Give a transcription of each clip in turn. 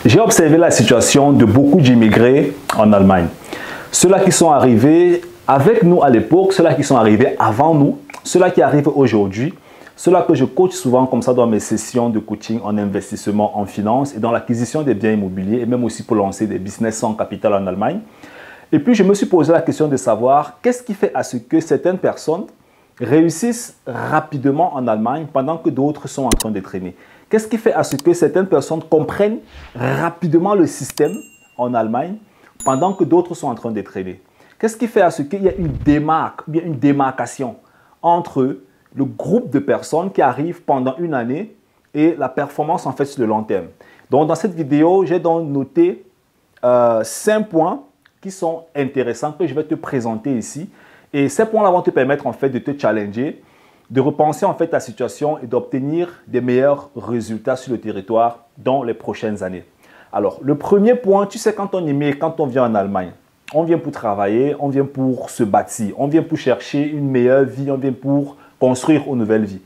J'ai observé la situation de beaucoup d'immigrés en Allemagne. Ceux-là qui sont arrivés avec nous à l'époque, ceux-là qui sont arrivés avant nous, ceux-là qui arrivent aujourd'hui, ceux-là que je coach souvent comme ça dans mes sessions de coaching en investissement en finance et dans l'acquisition des biens immobiliers et même aussi pour lancer des business sans capital en Allemagne. Et puis je me suis posé la question de savoir qu'est-ce qui fait à ce que certaines personnes réussissent rapidement en Allemagne pendant que d'autres sont en train de traîner. Qu'est-ce qui fait à ce que certaines personnes comprennent rapidement le système en Allemagne pendant que d'autres sont en train de traîner? Qu'est-ce qui fait à ce qu'il y a une démarcation entre le groupe de personnes qui arrivent pendant une année et la performance en fait sur le long terme? Donc dans cette vidéo, j'ai donc noté 5 points qui sont intéressants que je vais te présenter ici. Et ces points-là vont te permettre en fait de te challenger, de repenser en fait ta situation et d'obtenir des meilleurs résultats sur le territoire dans les prochaines années. Alors, le premier point, tu sais, quand on émigre, quand on vient en Allemagne, on vient pour travailler, on vient pour se bâtir, on vient pour chercher une meilleure vie, on vient pour construire une nouvelle vie.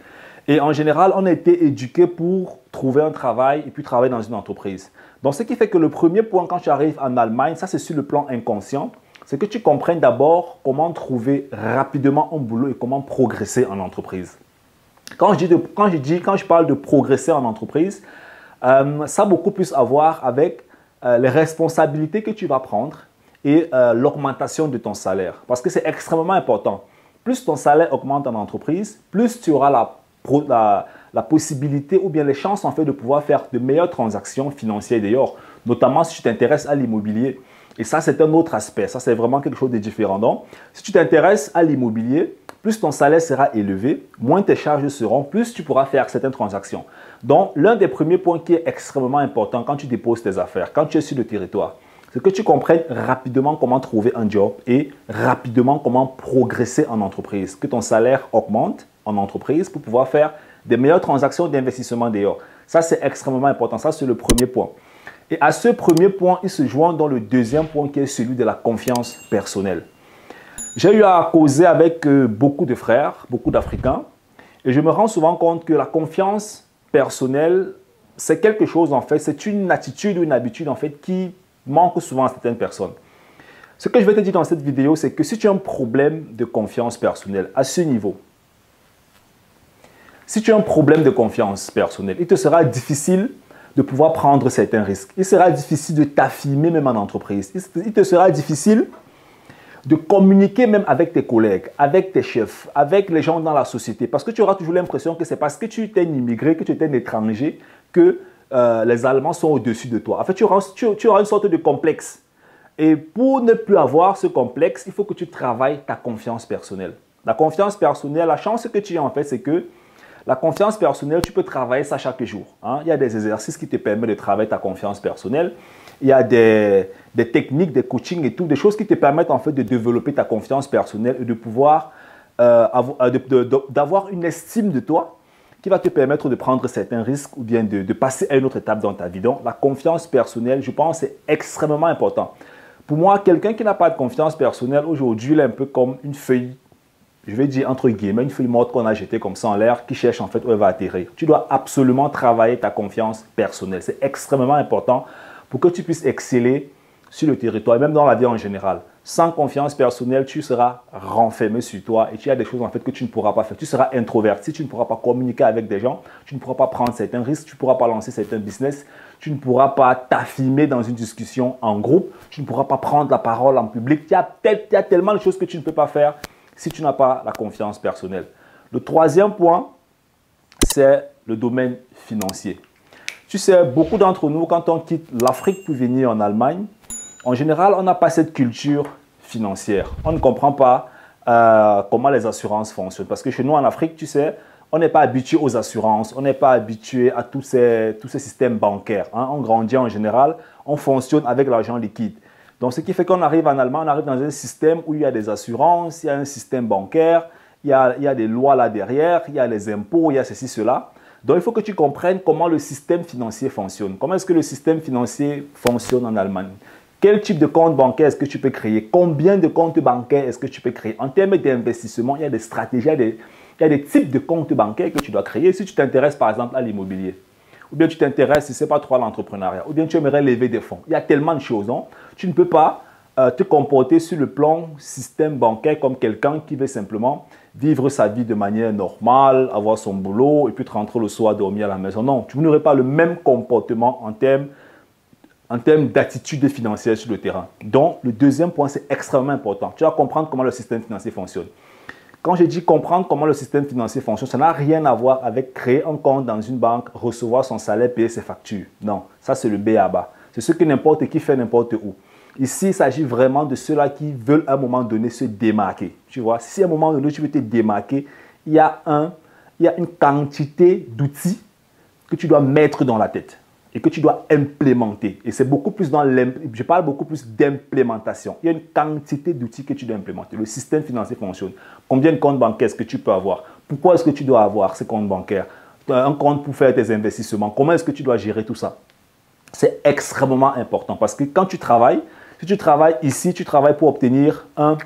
Et en général, on a été éduqué pour trouver un travail et puis travailler dans une entreprise. Donc, ce qui fait que le premier point quand tu arrives en Allemagne, ça c'est sur le plan inconscient, c'est que tu comprennes d'abord comment trouver rapidement un boulot et comment progresser en entreprise. Quand je parle de progresser en entreprise, ça a beaucoup plus à voir avec les responsabilités que tu vas prendre et l'augmentation de ton salaire. Parce que c'est extrêmement important. Plus ton salaire augmente en entreprise, plus tu auras la possibilité ou bien les chances en fait de pouvoir faire de meilleures transactions financières d'ailleurs, notamment si tu t'intéresses à l'immobilier. Et ça, c'est un autre aspect. Ça, c'est vraiment quelque chose de différent. Donc, si tu t'intéresses à l'immobilier, plus ton salaire sera élevé, moins tes charges seront, plus tu pourras faire certaines transactions. Donc, l'un des premiers points qui est extrêmement important quand tu déposes tes affaires, quand tu es sur le territoire, c'est que tu comprennes rapidement comment trouver un job et rapidement comment progresser en entreprise. Que ton salaire augmente en entreprise pour pouvoir faire des meilleures transactions d'investissement d'ailleurs. Ça, c'est extrêmement important. Ça, c'est le premier point. Et à ce premier point, il se joint dans le deuxième point qui est celui de la confiance personnelle. J'ai eu à causer avec beaucoup de frères, beaucoup d'Africains, et je me rends souvent compte que la confiance personnelle, c'est quelque chose en fait, c'est une attitude ou une habitude en fait qui manque souvent à certaines personnes. Ce que je vais te dire dans cette vidéo, c'est que si tu as un problème de confiance personnelle à ce niveau, si tu as un problème de confiance personnelle, il te sera difficile de pouvoir prendre certains risques. Il sera difficile de t'affirmer même en entreprise. Il te sera difficile de communiquer même avec tes collègues, avec tes chefs, avec les gens dans la société. Parce que tu auras toujours l'impression que c'est parce que tu es un immigré, que tu es un étranger, que les Allemands sont au-dessus de toi. En fait, tu auras une sorte de complexe. Et pour ne plus avoir ce complexe, il faut que tu travailles ta confiance personnelle. La confiance personnelle, la chance que tu as en fait, c'est que la confiance personnelle, tu peux travailler ça chaque jour. Hein. Il y a des exercices qui te permettent de travailler ta confiance personnelle. Il y a des techniques, des coachings et tout, des choses qui te permettent en fait de développer ta confiance personnelle et de pouvoir d'avoir une estime de toi qui va te permettre de prendre certains risques ou bien de passer à une autre étape dans ta vie. Donc, la confiance personnelle, je pense, c'est extrêmement important. Pour moi, quelqu'un qui n'a pas de confiance personnelle, aujourd'hui, il est un peu comme une feuille, je vais dire entre guillemets, une feuille morte qu'on a jetée comme ça en l'air, qui cherche en fait où elle va atterrir. Tu dois absolument travailler ta confiance personnelle. C'est extrêmement important pour que tu puisses exceller sur le territoire et même dans la vie en général. Sans confiance personnelle, tu seras renfermé sur toi et tu as des choses en fait que tu ne pourras pas faire. Tu seras introverti, tu ne pourras pas communiquer avec des gens, tu ne pourras pas prendre certains risques, tu ne pourras pas lancer certains business, tu ne pourras pas t'affirmer dans une discussion en groupe, tu ne pourras pas prendre la parole en public. Il y a tellement de choses que tu ne peux pas faire si tu n'as pas la confiance personnelle. Le troisième point, c'est le domaine financier. Tu sais, beaucoup d'entre nous, quand on quitte l'Afrique pour venir en Allemagne, en général, on n'a pas cette culture financière. On ne comprend pas comment les assurances fonctionnent. Parce que chez nous, en Afrique, tu sais, on n'est pas habitué aux assurances, on n'est pas habitué à tous ces systèmes bancaires. Hein. On grandit en général, on fonctionne avec l'argent liquide. Donc, ce qui fait qu'on arrive en Allemagne, on arrive dans un système où il y a des assurances, il y a un système bancaire, il y a des lois là derrière, il y a les impôts, il y a ceci, cela. Donc, il faut que tu comprennes comment le système financier fonctionne. Comment est-ce que le système financier fonctionne en Allemagne? Quel type de compte bancaire est-ce que tu peux créer? Combien de comptes bancaires est-ce que tu peux créer? En termes d'investissement, il y a des stratégies, il y a des types de comptes bancaires que tu dois créer si tu t'intéresses par exemple à l'immobilier. ou bien tu t'intéresses, je ne sais pas trop à l'entrepreneuriat, ou bien tu aimerais lever des fonds. Il y a tellement de choses, non? Tu ne peux pas te comporter sur le plan système bancaire comme quelqu'un qui veut simplement vivre sa vie de manière normale, avoir son boulot et puis te rentrer le soir dormir à la maison. Non, tu n'aurais pas le même comportement en termes d'attitude financière sur le terrain. Donc, le deuxième point, c'est extrêmement important. Tu dois comprendre comment le système financier fonctionne. Quand je dis comprendre comment le système financier fonctionne, ça n'a rien à voir avec créer un compte dans une banque, recevoir son salaire, payer ses factures. Non, ça c'est le B à bas. C'est ce que n'importe qui fait n'importe où. Ici, il s'agit vraiment de ceux-là qui veulent à un moment donné se démarquer. Tu vois, si à un moment donné tu veux te démarquer, il y a une quantité d'outils que tu dois mettre dans la tête et que tu dois implémenter. Et c'est beaucoup plus je parle beaucoup plus d'implémentation. Il y a une quantité d'outils que tu dois implémenter. Le système financier fonctionne. Combien de comptes bancaires est-ce que tu peux avoir? Pourquoi est-ce que tu dois avoir ces comptes bancaires? Un compte pour faire tes investissements. Comment est-ce que tu dois gérer tout ça? C'est extrêmement important parce que quand tu travailles, si tu travailles ici, tu travailles pour obtenir un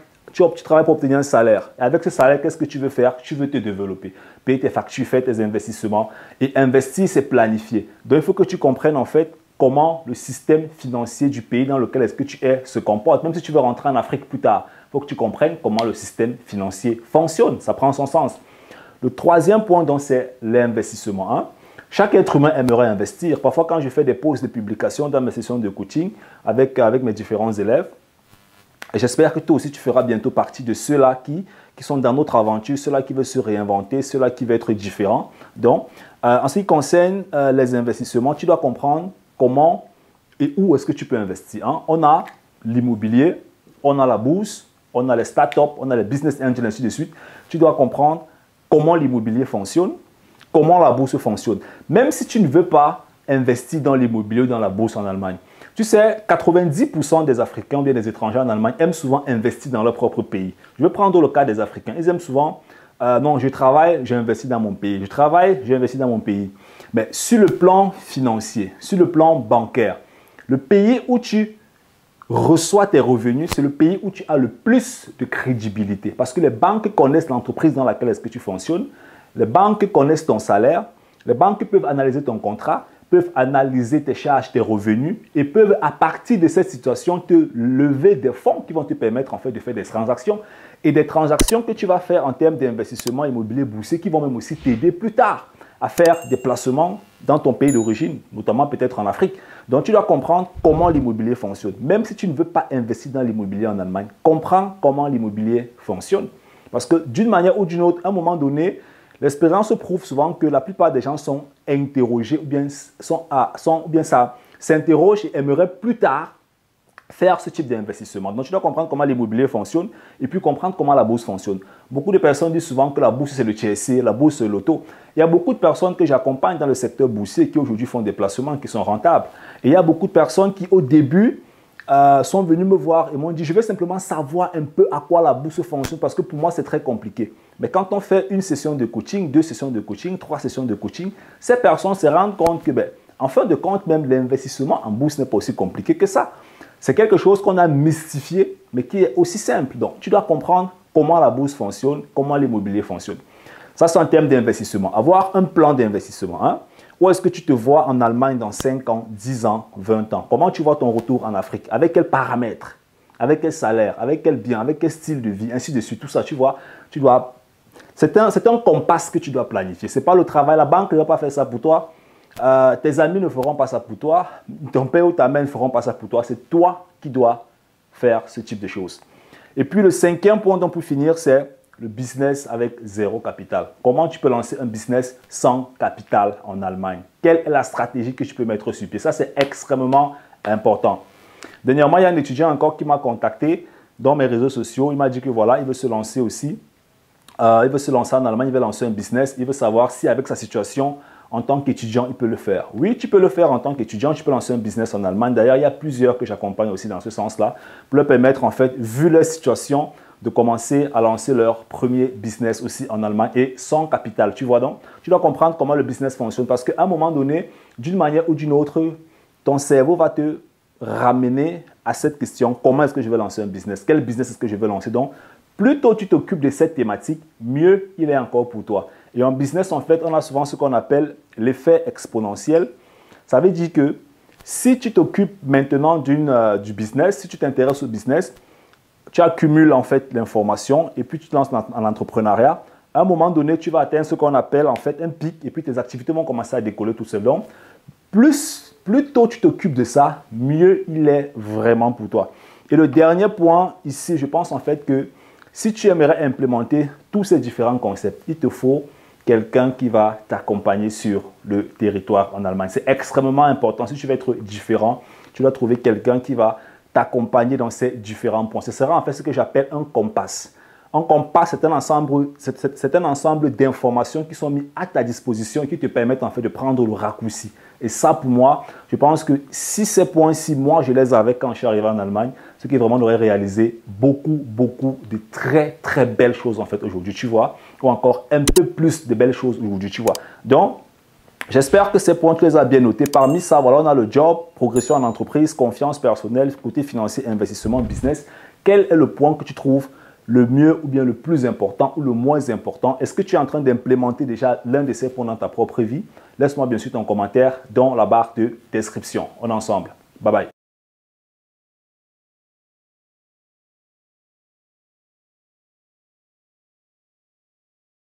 salaire. Et avec ce salaire, qu'est-ce que tu veux faire? Tu veux te développer, payer tes factures, faire tes investissements. Et investir, c'est planifier. Donc, il faut que tu comprennes en fait comment le système financier du pays dans lequel est-ce que tu es se comporte. Même si tu veux rentrer en Afrique plus tard, il faut que tu comprennes comment le système financier fonctionne. Ça prend son sens. Le troisième point, donc, c'est l'investissement. Hein? Chaque être humain aimerait investir. Parfois, quand je fais des pauses de publication dans mes sessions de coaching avec mes différents élèves, et j'espère que toi aussi, tu feras bientôt partie de ceux-là qui sont dans notre aventure, ceux-là qui veulent se réinventer, ceux-là qui veulent être différents. Donc, en ce qui concerne les investissements, tu dois comprendre comment et où est-ce que tu peux investir. Hein? On a l'immobilier, on a la bourse, on a les startups, on a les business angels, ainsi de suite. Tu dois comprendre comment l'immobilier fonctionne, comment la bourse fonctionne. Même si tu ne veux pas investir dans l'immobilier ou dans la bourse en Allemagne, tu sais, 90% des Africains ou bien des étrangers en Allemagne aiment souvent investir dans leur propre pays. Je vais prendre le cas des Africains. Ils aiment souvent, non, je travaille, j'ai investi dans mon pays. Je travaille, j'ai investi dans mon pays. Mais sur le plan financier, sur le plan bancaire, le pays où tu reçois tes revenus, c'est le pays où tu as le plus de crédibilité. Parce que les banques connaissent l'entreprise dans laquelle est-ce que tu fonctionnes. Les banques connaissent ton salaire. Les banques peuvent analyser ton contrat, peuvent analyser tes charges, tes revenus et peuvent, à partir de cette situation, te lever des fonds qui vont te permettre en fait de faire des transactions et des transactions que tu vas faire en termes d'investissement immobilier boursier qui vont même aussi t'aider plus tard à faire des placements dans ton pays d'origine, notamment peut-être en Afrique. Donc, tu dois comprendre comment l'immobilier fonctionne. Même si tu ne veux pas investir dans l'immobilier en Allemagne, comprends comment l'immobilier fonctionne. Parce que d'une manière ou d'une autre, à un moment donné, l'expérience prouve souvent que la plupart des gens sont interrogés ou bien s'interrogent et aimeraient plus tard faire ce type d'investissement. Donc, tu dois comprendre comment l'immobilier fonctionne et puis comprendre comment la bourse fonctionne. Beaucoup de personnes disent souvent que la bourse, c'est le TSC, la bourse, c'est l'auto. Il y a beaucoup de personnes que j'accompagne dans le secteur boursier qui aujourd'hui font des placements qui sont rentables. Et il y a beaucoup de personnes qui, au début, sont venues me voir et m'ont dit, je veux simplement savoir un peu à quoi la bourse fonctionne parce que pour moi, c'est très compliqué. Mais quand on fait une session de coaching, 2 sessions de coaching, 3 sessions de coaching, ces personnes se rendent compte que, en fin de compte, même l'investissement en bourse n'est pas aussi compliqué que ça. C'est quelque chose qu'on a mystifié, mais qui est aussi simple. Donc, tu dois comprendre comment la bourse fonctionne, comment l'immobilier fonctionne. Ça, c'est en termes d'investissement. Avoir un plan d'investissement. Hein? Où est-ce que tu te vois en Allemagne dans 5 ans, 10 ans, 20 ans? Comment tu vois ton retour en Afrique? Avec quels paramètres? Avec quel salaire? Avec quel bien? Avec quel style de vie? Ainsi de suite. Tout ça, tu vois, c'est un compas que tu dois planifier. Ce n'est pas le travail. La banque ne va pas faire ça pour toi. Tes amis ne feront pas ça pour toi. Ton père ou ta mère ne feront pas ça pour toi. C'est toi qui dois faire ce type de choses. Et puis le 5e point, donc pour finir, c'est le business avec zéro capital. Comment tu peux lancer un business sans capital en Allemagne? Quelle est la stratégie que tu peux mettre sur pied? Ça, c'est extrêmement important. Dernièrement, il y a un étudiant encore qui m'a contacté dans mes réseaux sociaux. Il m'a dit que voilà, il veut se lancer aussi. Il veut se lancer en Allemagne, il veut lancer un business. Il veut savoir si avec sa situation en tant qu'étudiant, il peut le faire. Oui, tu peux le faire en tant qu'étudiant. Tu peux lancer un business en Allemagne. D'ailleurs, il y a plusieurs que j'accompagne aussi dans ce sens-là pour leur permettre, en fait, vu leur situation, de commencer à lancer leur premier business aussi en Allemagne et sans capital. Tu vois donc, tu dois comprendre comment le business fonctionne parce qu'à un moment donné, d'une manière ou d'une autre, ton cerveau va te ramener à cette question, comment est-ce que je vais lancer un business? Quel business est-ce que je vais lancer? Donc, plus tôt tu t'occupes de cette thématique, mieux il est encore pour toi. Et en business, en fait, on a souvent ce qu'on appelle l'effet exponentiel. Ça veut dire que si tu t'occupes maintenant du business, si tu t'intéresses au business, tu accumules en fait l'information et puis tu te lances en entrepreneuriat. À un moment donné, tu vas atteindre ce qu'on appelle en fait un pic et puis tes activités vont commencer à décoller tout seul. Donc, plus tôt tu t'occupes de ça, mieux il est vraiment pour toi. Et le dernier point ici, je pense en fait que si tu aimerais implémenter tous ces différents concepts, il te faut quelqu'un qui va t'accompagner sur le territoire en Allemagne. C'est extrêmement important. Si tu veux être différent, tu dois trouver quelqu'un qui va t'accompagner dans ces différents points. Ce sera en fait ce que j'appelle un compas. Un compas, c'est un ensemble d'informations qui sont mises à ta disposition et qui te permettent en fait de prendre le raccourci. Et ça, pour moi, je pense que si ces points-ci, moi, je les avais quand je suis arrivé en Allemagne, ce qui vraiment aurait réalisé beaucoup de très, très belles choses en fait aujourd'hui, tu vois, ou encore un peu plus de belles choses aujourd'hui, tu vois. Donc, j'espère que ces points, tu les as bien notés. Parmi ça, voilà, on a le job, progression en entreprise, confiance personnelle, côté financier, investissement, business. Quel est le point que tu trouves le mieux ou bien le plus important ou le moins important? Est-ce que tu es en train d'implémenter déjà l'un de ces points dans ta propre vie? Laisse-moi bien sûr ton commentaire dans la barre de description. On est ensemble. Bye bye.